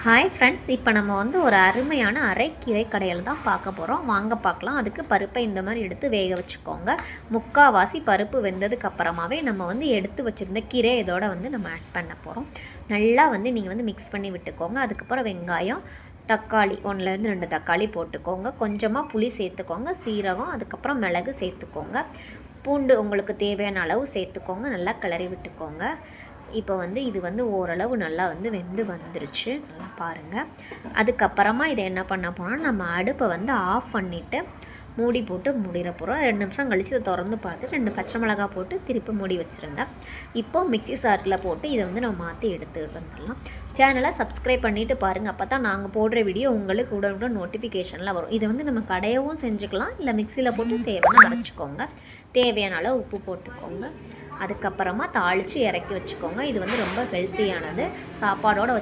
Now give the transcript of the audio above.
Hi friends, இப்போ நம்ம வந்து ஒரு அருமையான அரைக்கீரை கடையில் தான் பார்க்க போகிறோம். வாங்க பார்க்கலாம். அதுக்கு பருப்பை இந்த மாதிரி எடுத்து வேக வச்சுக்கோங்க. முக்கால்வாசி பருப்பு வெந்ததுக்கு அப்புறமாவே நம்ம வந்து எடுத்து வச்சுருந்த கீரை இதோட வந்து நம்ம ஆட் பண்ண போகிறோம். நல்லா வந்து நீங்கள் வந்து மிக்ஸ் பண்ணி விட்டுக்கோங்க. அதுக்கப்புறம் வெங்காயம், தக்காளி 1லேருந்து 2 தக்காளி போட்டுக்கோங்க. கொஞ்சமாக புளி சேர்த்துக்கோங்க. சீரகம், அதுக்கப்புறம் மிளகு சேர்த்துக்கோங்க. பூண்டு உங்களுக்கு தேவையான அளவு சேர்த்துக்கோங்க. நல்லா கிளறி விட்டுக்கோங்க. இப்போ வந்து இது வந்து ஓரளவு நல்லா வந்து வெந்து வந்துருச்சு. நல்லா பாருங்கள். அதுக்கப்புறமா இதை என்ன பண்ண போனால் நம்ம அடுப்பை வந்து ஆஃப் பண்ணிவிட்டு மூடி போட்டு மூடிட போகிறோம். 2 நிமிஷம் கழித்து இதை திறந்து பார்த்துட்டு 2 பச்சை மிளகா போட்டு திருப்பி மூடி வச்சுருங்க. இப்போது மிக்ஸி சாரில் போட்டு இதை வந்து நம்ம மாற்றி எடுத்துகிட்டு வந்துடலாம். சேனலை சப்ஸ்கிரைப் பண்ணிவிட்டு பாருங்கள். அப்போ தான் நாங்கள் போடுற வீடியோ உங்களுக்கு உடனுக்குடன் நோட்டிஃபிகேஷனில் வரும். இதை வந்து நம்ம கடையவும் செஞ்சுக்கலாம், இல்லை மிக்சியில் போட்டு தேவையான அரைச்சிக்கோங்க. தேவையான அளவு உப்பு போட்டுக்கோங்க. அதுக்கப்புறமா தாளித்து இறக்கி வச்சுக்கோங்க. இது வந்து ரொம்ப ஹெல்த்தியானது. சாப்பாடோட